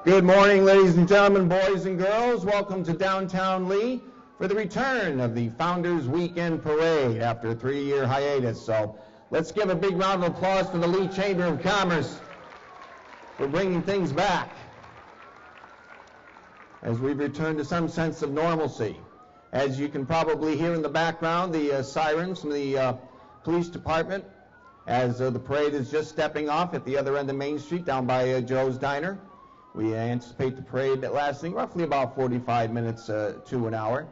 Good morning, ladies and gentlemen, boys and girls. Welcome to downtown Lee for the return of the Founders Weekend Parade after a 3-year hiatus. So let's give a big round of applause for the Lee Chamber of Commerce for bringing things back as we return to some sense of normalcy. As you can probably hear in the background, the sirens from the police department as the parade is just stepping off at the other end of Main Street down by Joe's Diner. We anticipate the parade lasting roughly about 45 minutes to an hour.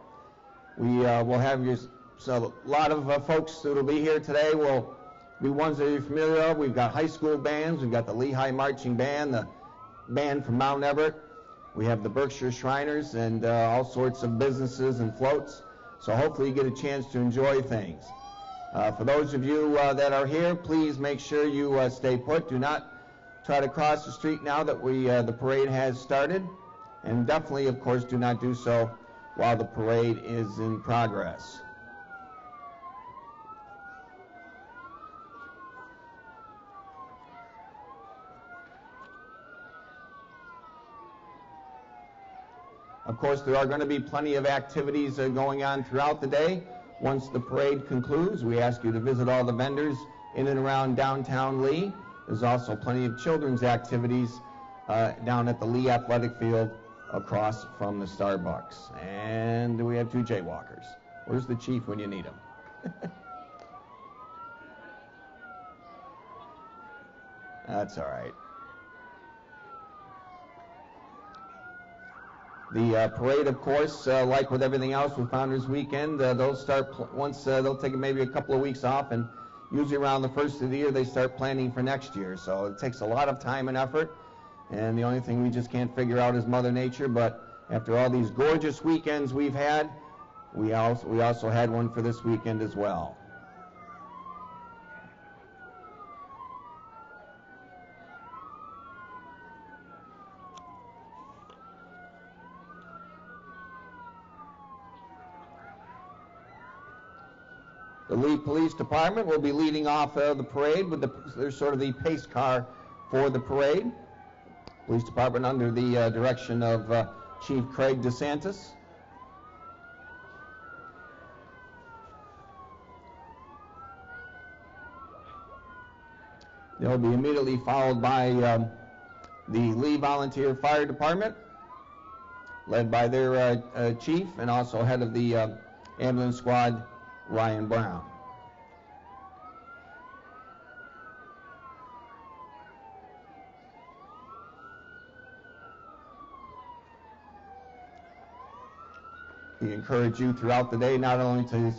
We will have so a lot of folks that will be here today will be ones that you're familiar with. We've got high school bands. We've got the Lehigh Marching Band, the band from Mount Everett. We have the Berkshire Shriners and all sorts of businesses and floats. So hopefully you get a chance to enjoy things. For those of you that are here, please make sure you stay put. Do not try to cross the street now that the parade has started, and definitely, of course, do not do so while the parade is in progress. Of course, there are going to be plenty of activities going on throughout the day. Once the parade concludes, we ask you to visit all the vendors in and around downtown Lee. There's also plenty of children's activities down at the Lee Athletic Field across from the Starbucks. And we have 2 jaywalkers. Where's the chief when you need him? That's all right. The parade, of course, like with everything else with Founders Weekend, they'll start once they'll take maybe a couple of weeks off, and usually around the first of the year they start planning for next year. So it takes a lot of time and effort, and the only thing we just can't figure out is Mother Nature. But after all these gorgeous weekends we've had, we also had one for this weekend as well. The Lee Police Department will be leading off the parade with they're sort of the pace car for the parade. Police Department under the direction of Chief Craig DeSantis. They'll be immediately followed by the Lee Volunteer Fire Department, led by their chief and also head of the ambulance squad, Ryan Brown. We encourage you throughout the day not only to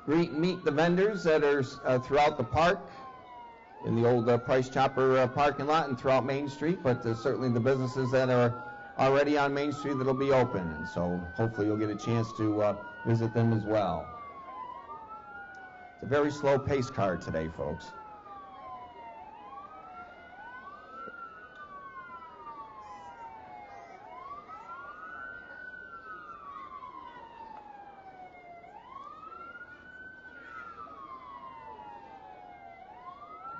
greet and meet the vendors that are throughout the park, in the old Price Chopper parking lot and throughout Main Street, but certainly the businesses that are already on Main Street that'll be open. And so hopefully you'll get a chance to visit them as well. It's a very slow pace car today, folks.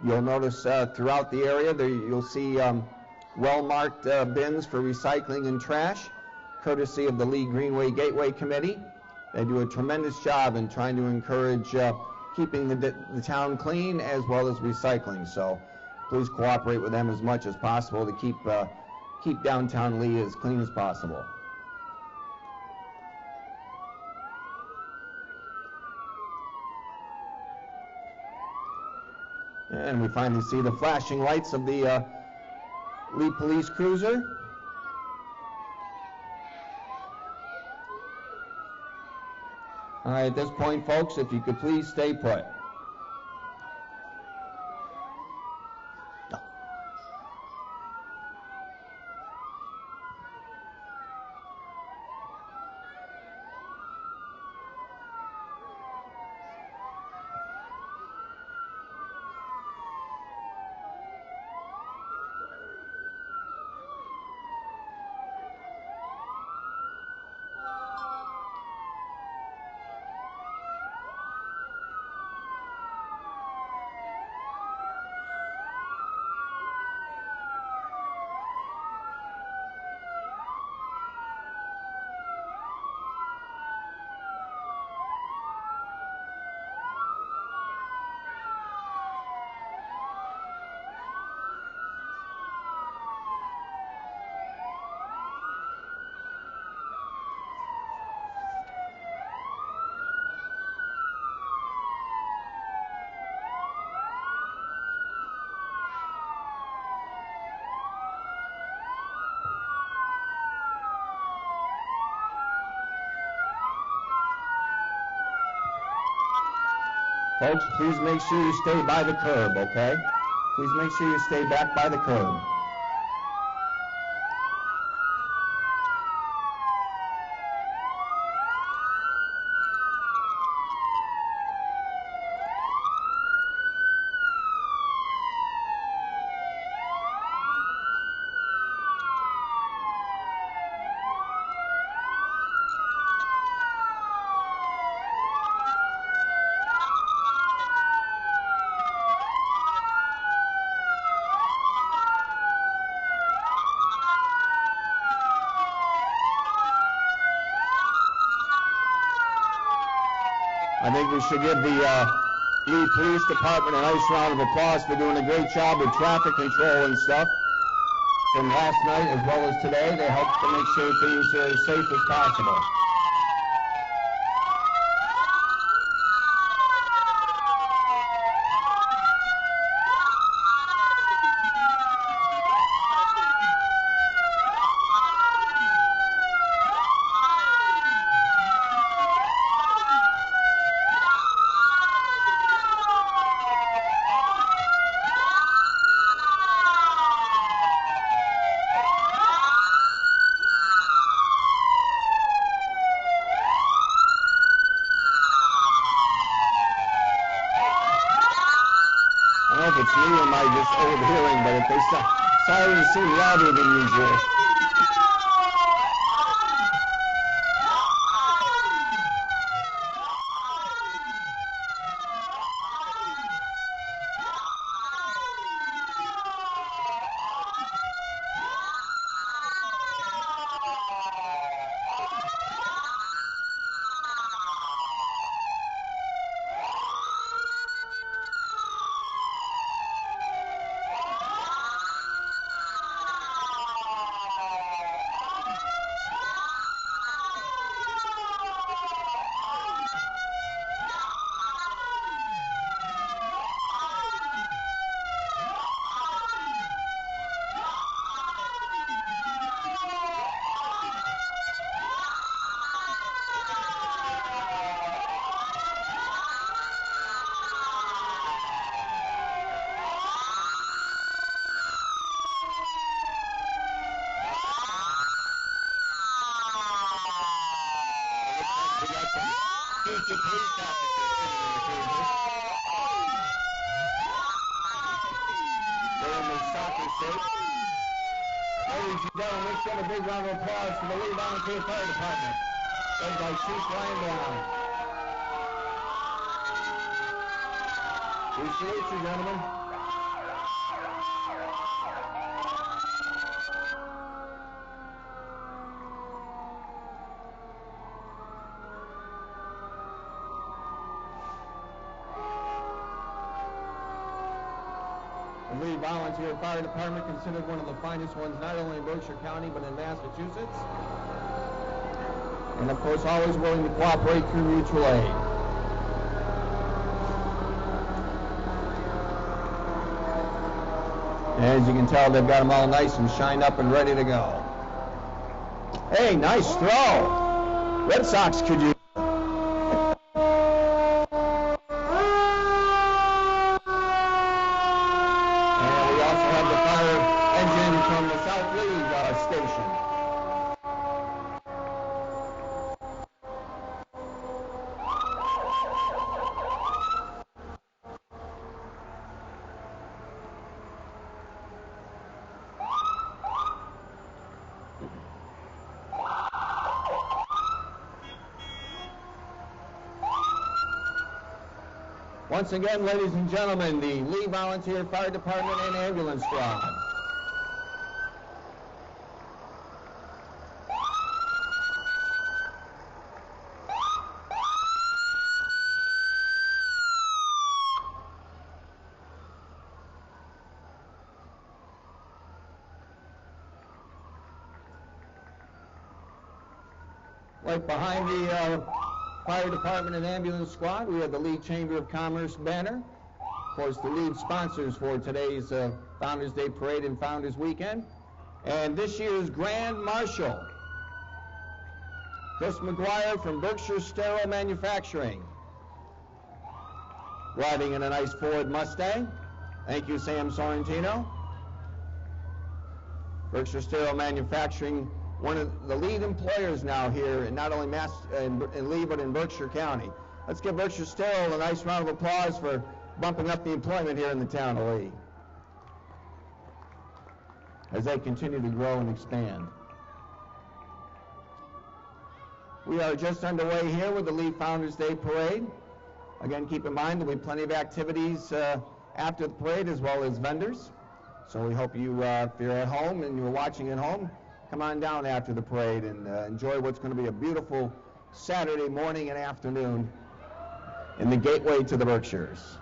You'll notice throughout the area there you'll see well-marked bins for recycling and trash, courtesy of the Lee Greenway Gateway Committee. They do a tremendous job in trying to encourage keeping the town clean as well as recycling. So please cooperate with them as much as possible to keep downtown Lee as clean as possible. And we finally see the flashing lights of the Lee Police Cruiser. All right, at this point, folks, if you could please stay put. Folks, please make sure you stay by the curb, okay? Please make sure you stay back by the curb. I think we should give the Lee Police Department a nice round of applause for doing a great job with traffic control and stuff from last night as well as today. They helped to make sure things are as safe as possible. I don't know if it's me or my just old hearing, but if they sirens seem louder than usual. Ladies and gentlemen, let's get a big round of applause for the Lee Volunteer Fire Department, led by Chief Ryan Brown. We salute you, gentlemen. The Lee Volunteer Fire Department, considered one of the finest ones not only in Berkshire County but in Massachusetts, and of course always willing to cooperate through mutual aid. As you can tell, they've got them all nice and shined up and ready to go. Hey, nice throw. Red Sox, could you? Once again, ladies and gentlemen, the Lee Volunteer Fire Department and Ambulance Squad. Right behind the Fire Department and Ambulance Squad, we have the Lee Chamber of Commerce banner. Of course, the lead sponsors for today's Founders Day Parade and Founders Weekend. And this year's Grand Marshal, Chris McGuire from Berkshire Stereo Manufacturing. riding in a nice Ford Mustang. Thank you, Sam Sorrentino. Berkshire Stereo Manufacturing, one of the lead employers now here in not only in Lee, but in Berkshire County. Let's give Berkshire Stereo a nice round of applause for bumping up the employment here in the town of Lee as they continue to grow and expand. We are just underway here with the Lee Founders Day Parade. Again, keep in mind there'll be plenty of activities after the parade as well as vendors. So we hope you, if you're at home and you're watching at home, come on down after the parade and enjoy what's going to be a beautiful Saturday morning and afternoon in the gateway to the Berkshires.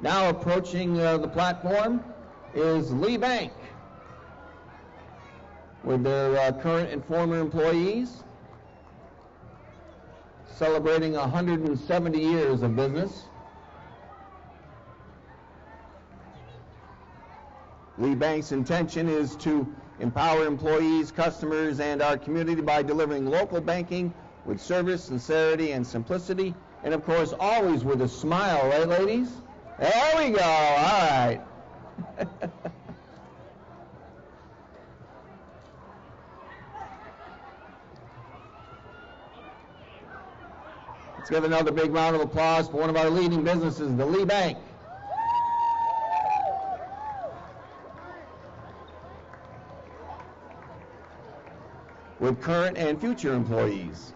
Now approaching the platform is Lee Bank with their current and former employees, celebrating 170 years of business. Lee Bank's intention is to empower employees, customers, and our community by delivering local banking with service, sincerity, and simplicity, and of course always with a smile, right ladies? There we go, all right. Let's give another big round of applause for one of our leading businesses, the Lee Bank. With current and future employees.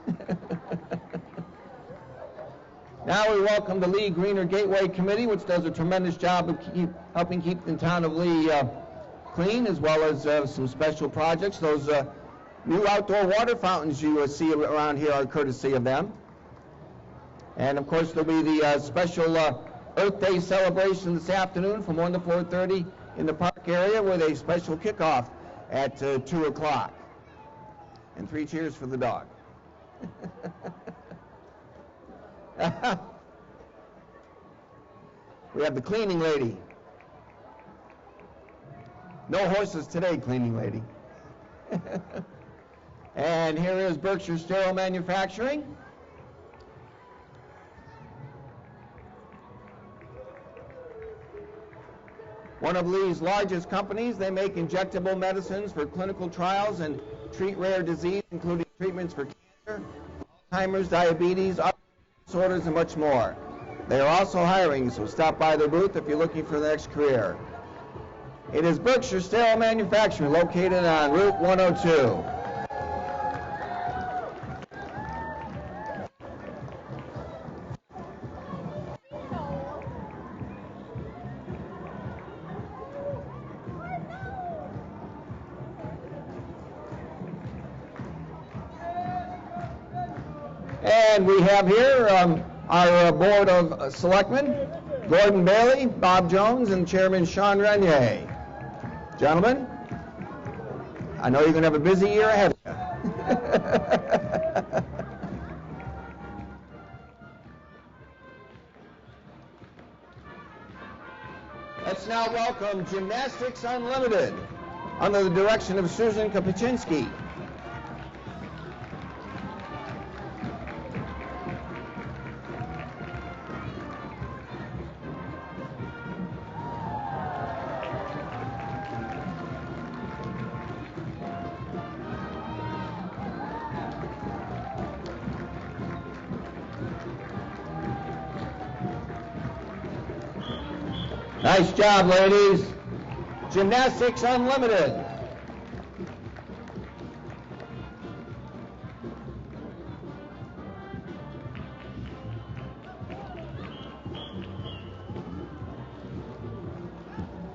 Now we welcome the Lee Greener Gateway Committee, which does a tremendous job of helping keep the town of Lee clean, as well as some special projects. Those new outdoor water fountains you see around here are courtesy of them. And of course there'll be the special Earth Day celebration this afternoon from 1 to 4:30 in the park area with a special kickoff at 2 o'clock. And 3 cheers for the dog. We have the cleaning lady. No horses today, cleaning lady. And here is Berkshire Stereo Manufacturing. One of Lee's largest companies. They make injectable medicines for clinical trials and treat rare disease, including treatments for cancer, Alzheimer's, diabetes, other disorders, and much more. They are also hiring, so stop by their booth if you're looking for the next career. It is Berkshire Stereo Manufacturing, located on Route 102. And we have here our Board of Selectmen, Gordon Bailey, Bob Jones, and Chairman Sean Renier. Gentlemen, I know you're going to have a busy year ahead of you. Let's now welcome Gymnastics Unlimited under the direction of Susan Kapuscinski. Nice job, ladies. Gymnastics Unlimited.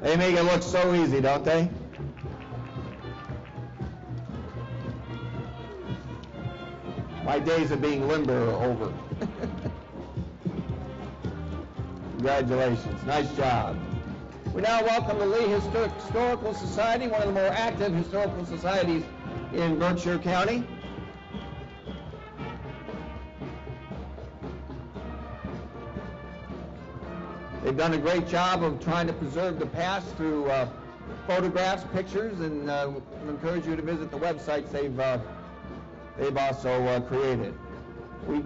They make it look so easy, don't they? My days of being limber are over. Congratulations. Nice job. We now welcome the Lee Historical Society, one of the more active historical societies in Berkshire County. They've done a great job of trying to preserve the past through photographs, pictures, and we encourage you to visit the websites they've also created. We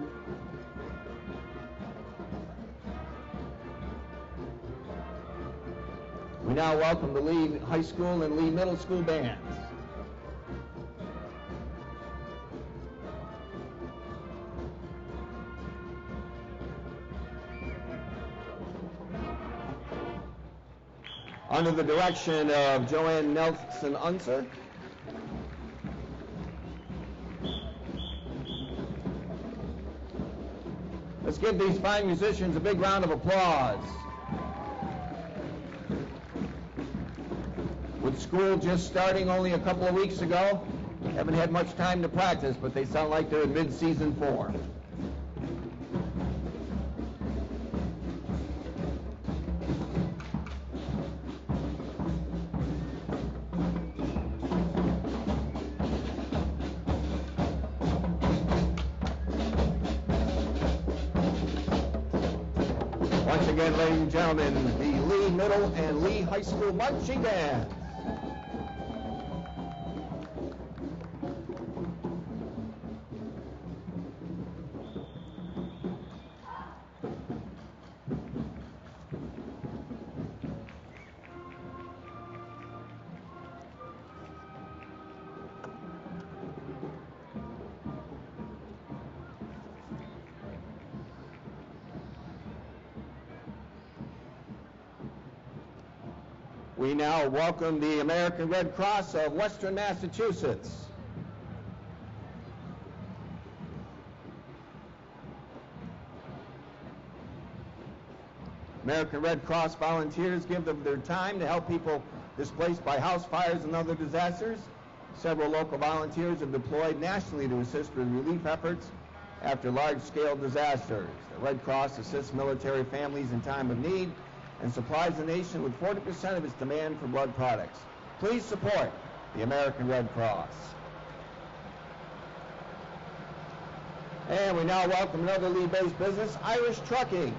now welcome the Lee High School and Lee Middle School bands. Under the direction of Joanne Nelson-Unser. Let's give these fine musicians a big round of applause. With school just starting only a couple of weeks ago, haven't had much time to practice, but they sound like they're in mid-season form. Once again, ladies and gentlemen, the Lee Middle and Lee High School Marching Band. We now welcome the American Red Cross of Western Massachusetts. American Red Cross volunteers give of their time to help people displaced by house fires and other disasters. Several local volunteers have deployed nationally to assist with relief efforts after large-scale disasters. The Red Cross assists military families in time of need and supplies the nation with 40% of its demand for blood products. Please support the American Red Cross. And we now welcome another Lee-based business, Irish Trucking.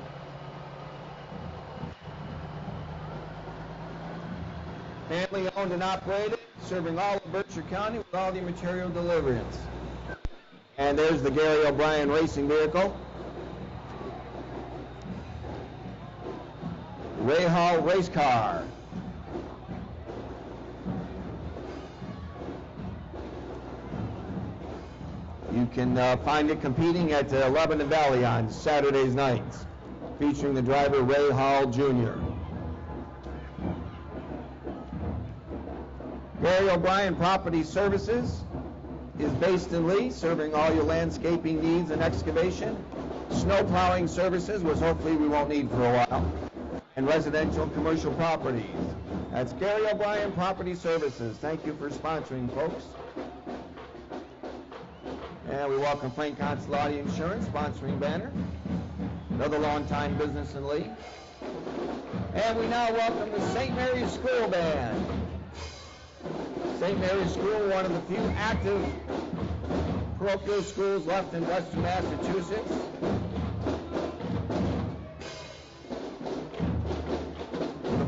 Family owned and operated, serving all of Berkshire County with all the material deliveries. And there's the Gary O'Brien racing vehicle. Ray Hall race car. You can find it competing at Lebanon Valley on Saturdays nights, featuring the driver Ray Hall Jr. Gary O'Brien Property Services is based in Lee, serving all your landscaping needs and excavation, snow plowing services, which hopefully we won't need for a while, and residential and commercial properties. That's Gary O'Brien Property Services. Thank you for sponsoring, folks. And we welcome Frank Consolati Insurance, sponsoring banner. Another long-time business in Lee. And we now welcome the St. Mary's School Band. St. Mary's School, one of the few active parochial schools left in Western Massachusetts.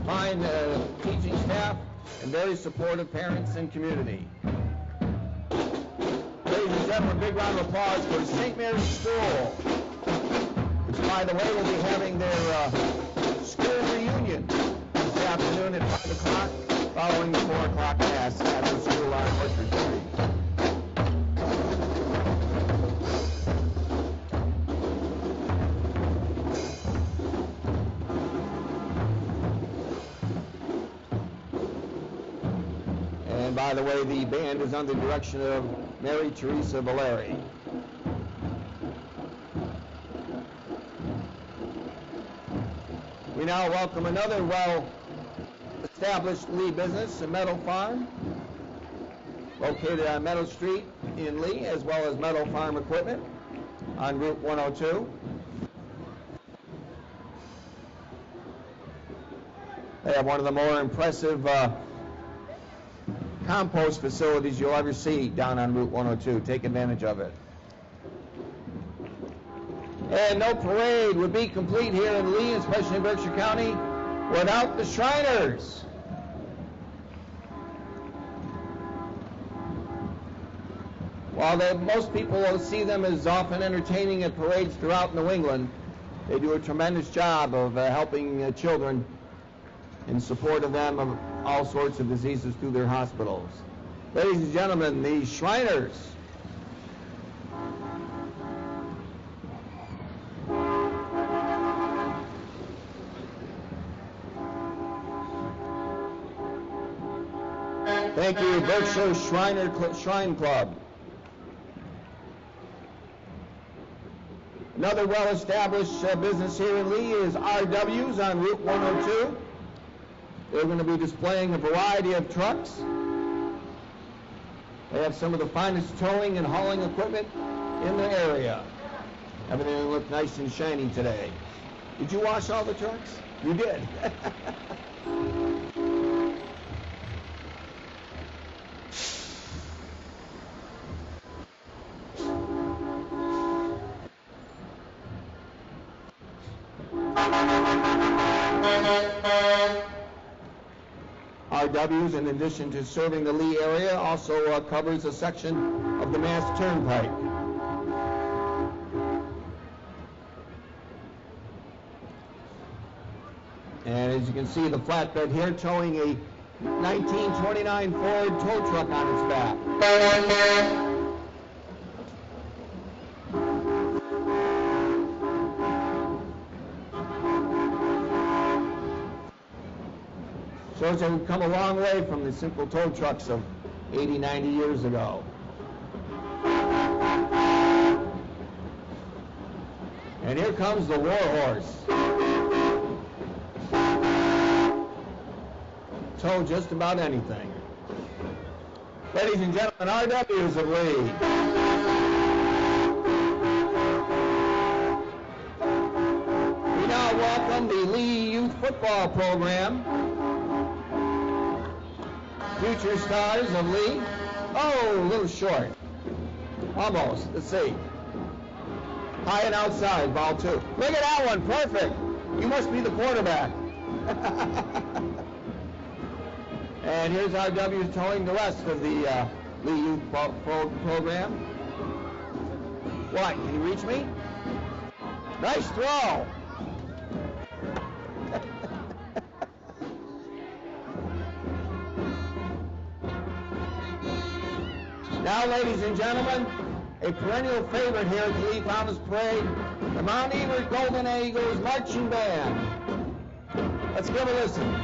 Fine teaching staff and very supportive parents and community. Ladies and gentlemen, a big round of applause for St. Mary's School, which, by the way, will be having their school reunion this afternoon at 5 o'clock, following the 4 o'clock mass after school on Orchard Street. By the way, the band is under the direction of Mary Teresa Valeri. We now welcome another well-established Lee business, a Meadow Farm, located on Meadow Street in Lee, as well as Meadow Farm Equipment on Route 102. They have one of the more impressive compost facilities you'll ever see down on Route 102. Take advantage of it. And no parade would be complete here in Lee, especially in Berkshire County, without the Shriners. While most people will see them as often entertaining at parades throughout New England, they do a tremendous job of helping children in support of them of all sorts of diseases through their hospitals. Ladies and gentlemen, the Shriners. Thank you, Berkshire Shrine Club. Another well-established business here in Lee is RW's on Route 102. They're going to be displaying a variety of trucks. They have some of the finest towing and hauling equipment in the area. Everything looked nice and shiny today. Did you wash all the trucks? You did. RW's, in addition to serving the Lee area, also covers a section of the Mass Turnpike. And as you can see, the flatbed here towing a 1929 Ford tow truck on its back. Shows that we've come a long way from the simple tow trucks of 80, 90 years ago. And here comes the Warhorse. Tow just about anything. Ladies and gentlemen, RW's of Lee. We now welcome the Lee Youth Football Program. Future stars of Lee. Oh, a little short. Almost. Let's see. High and outside, ball two. Look at that one. Perfect. You must be the quarterback. And here's RW towing the rest of the Lee Youth program. What? Can you reach me? Nice throw. Now, ladies and gentlemen, a perennial favorite here at the Lee Fountains Parade, the Mount Ebert Golden Eagles Marching Band. Let's give a listen.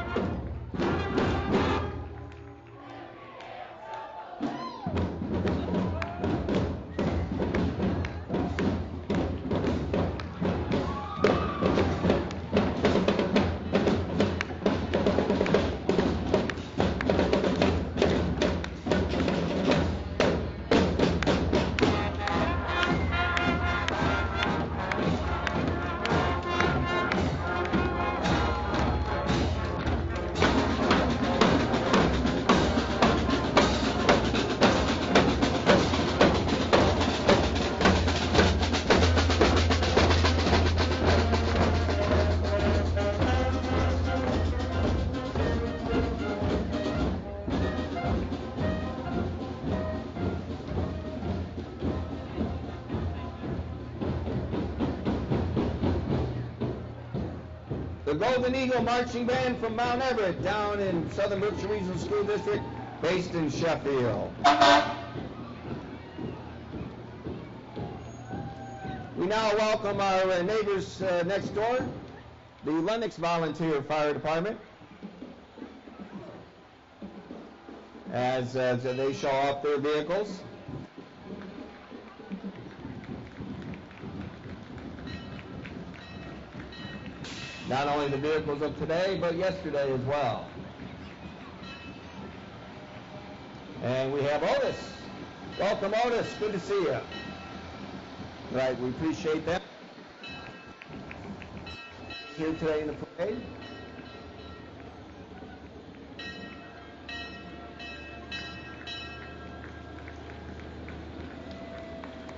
The Golden Eagle Marching Band from Mount Everett down in Southern Berkshire Regional School District, based in Sheffield. We now welcome our neighbors next door, the Lennox Volunteer Fire Department, as they show off their vehicles. Not only the vehicles of today, but yesterday as well. And we have Otis. Welcome, Otis. Good to see you. Right, we appreciate that. Here today in the parade.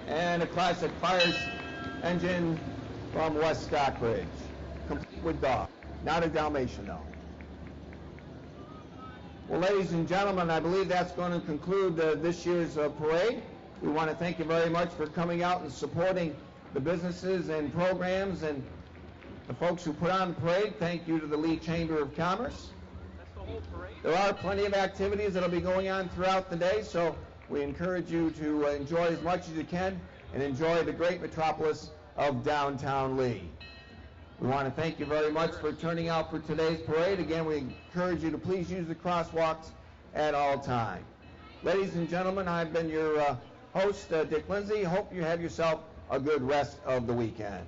And a classic fire engine from West Stockbridge, complete with dog. Not a Dalmatian, though. Well, ladies and gentlemen, I believe that's going to conclude this year's parade. We want to thank you very much for coming out and supporting the businesses and programs and the folks who put on the parade. Thank you to the Lee Chamber of Commerce. That's the whole parade. There are plenty of activities that will be going on throughout the day, so we encourage you to enjoy as much as you can and enjoy the great metropolis of downtown Lee. We want to thank you very much for turning out for today's parade. Again, we encourage you to please use the crosswalks at all times. Ladies and gentlemen, I've been your host, Dick Lindsay. Hope you have yourself a good rest of the weekend.